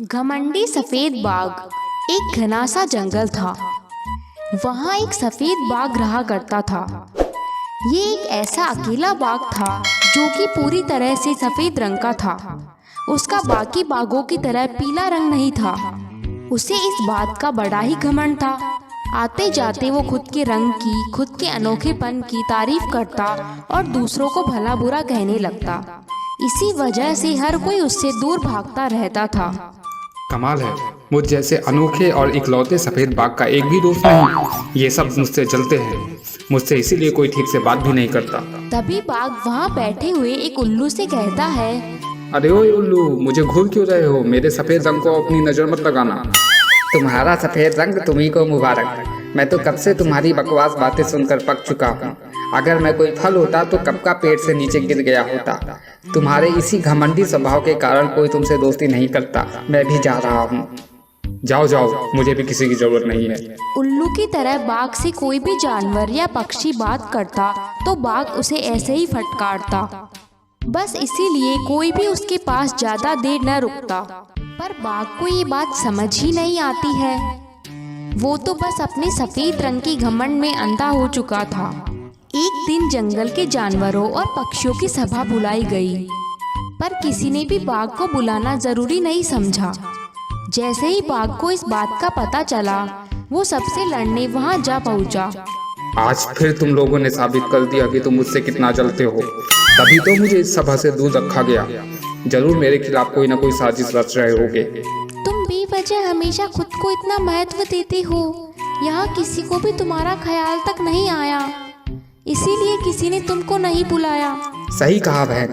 घमंडी सफेद बाघ। एक घना सा जंगल था। वहाँ एक सफेद बाघ रहा करता था। ये एक ऐसा अकेला बाघ था जो कि पूरी तरह से सफेद रंग का था। उसका बाकी बाघों की तरह पीला रंग नहीं था। उसे इस बात का बड़ा ही घमंड था। आते जाते वो खुद के रंग की, खुद के अनोखेपन की तारीफ करता और दूसरों को भला बुरा कहने लगता। इसी वजह से हर कोई उससे दूर भागता रहता था। कमाल है, मुझ जैसे अनोखे और इकलौते सफेद बाघ का एक भी दोस्त नहीं। ये सब मुझसे जलते हैं। मुझसे इसीलिए कोई ठीक से बात भी नहीं करता। तभी बाघ वहाँ बैठे हुए एक उल्लू से कहता है, अरे ओए उल्लू, मुझे घूर क्यों रहे हो? मेरे सफेद रंग को अपनी नजर मत लगाना। तुम्हारा सफेद रंग तुम्ही को मुबारक। मैं तो कब से तुम्हारी बकवास बातें सुनकर पक चुका हूँ। अगर मैं कोई फल होता तो कब का पेट से नीचे गिर गया होता। तुम्हारे इसी घमंडी स्वभाव के कारण कोई तुमसे दोस्ती नहीं करता। मैं भी जा रहा हूँ। जाओ जाओ, मुझे भी किसी की जरूरत नहीं है। उल्लू की तरह बाघ से कोई भी जानवर या पक्षी बात करता तो बाघ उसे ऐसे ही फटकारता। बस इसीलिए कोई भी उसके पास ज्यादा देर न रुकता। पर बाघ को ये बात समझ ही नहीं आती है। वो तो बस अपने सफेद रंग की घमंड में अंधा हो चुका था। एक दिन जंगल के जानवरों और पक्षियों की सभा बुलाई गई, पर किसी ने भी बाघ को बुलाना जरूरी नहीं समझा। जैसे ही बाघ को इस बात का पता चला, वो सबसे लड़ने वहां जा पहुंचा। आज फिर तुम लोगों ने साबित कर दिया कि तुम मुझसे कितना जलते हो। तभी तो मुझे इस सभा से दूर रखा गया। जरूर मेरे खिलाफ कोई ना कोई साजिश रच रहे होगे। तुम बेवजह हमेशा खुद को इतना महत्व देते हो। यहाँ किसी को भी तुम्हारा ख्याल तक नहीं आया, इसीलिए किसी ने तुमको नहीं बुलाया। सही कहा बहन,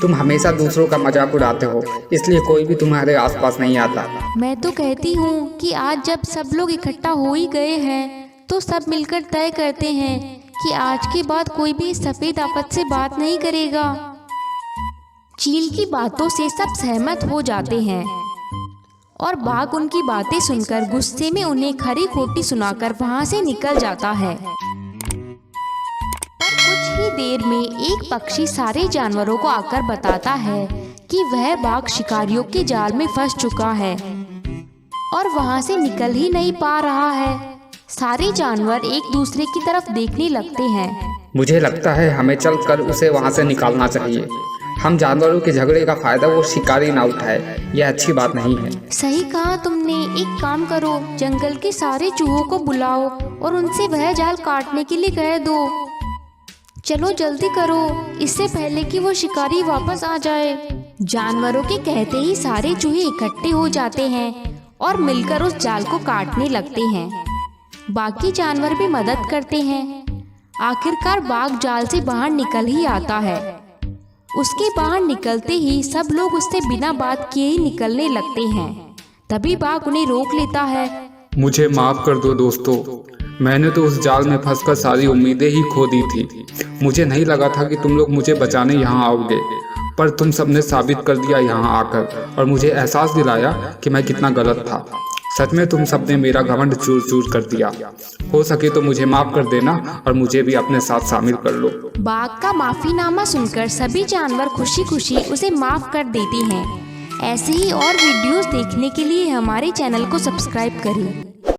तुम हमेशा दूसरों का मजाक उड़ाते हो, इसलिए कोई भी तुम्हारे आसपास नहीं आता। मैं तो कहती हूँ कि आज जब सब लोग इकट्ठा हो ही गए हैं तो सब मिलकर तय करते हैं कि आज के बाद कोई भी इस सफेद आफत से बात नहीं करेगा। चील की बातों से सब सहमत हो जाते हैं और बाघ उनकी बातें सुनकर गुस्से में उन्हें खरी खोटी सुनाकर वहां से निकल जाता है। कुछ ही देर में एक पक्षी सारे जानवरों को आकर बताता है कि वह बाघ शिकारियों के जाल में फंस चुका है और वहां से निकल ही नहीं पा रहा है। सारे जानवर एक दूसरे की तरफ देखने लगते हैं। मुझे लगता है हमें चलकर उसे वहां से निकालना चाहिए। हम जानवरों के झगड़े का फायदा वो शिकारी ना उठाए, यह अच्छी बात नहीं है। सही कहा तुमने। एक काम करो, जंगल के सारे चूहों को बुलाओ और उनसे वह जाल काटने के लिए कह दो। चलो जल्दी करो, इससे पहले कि वो शिकारी वापस आ जाए। जानवरों के कहते ही सारे चूहे इकट्ठे हो जाते हैं और मिलकर उस जाल को काटने लगते हैं। बाकी जानवर भी मदद करते हैं। आखिरकार बाघ जाल से बाहर निकल ही आता है। उसके बाहर निकलते ही सब लोग उससे बिना बात किए ही निकलने लगते हैं। तभी बाघ उन्हें रोक लेता है। मुझे माफ कर दो दोस्तों, मैंने तो उस जाल में फंसकर सारी उम्मीदें ही खो दी थी। मुझे नहीं लगा था कि तुम लोग मुझे बचाने यहाँ आओगे, पर तुम सबने साबित कर दिया यहाँ आकर और मुझे एहसास दिलाया कि मैं कितना गलत था। सच में तुम सबने मेरा घमंड चूर चूर कर दिया। हो सके तो मुझे माफ कर देना और मुझे भी अपने साथ शामिल कर लो। बाघ का माफीनामा सुनकर सभी जानवर खुशी खुशी उसे माफ कर देते हैं। ऐसे ही और वीडियोस देखने के लिए हमारे चैनल को सब्सक्राइब करें।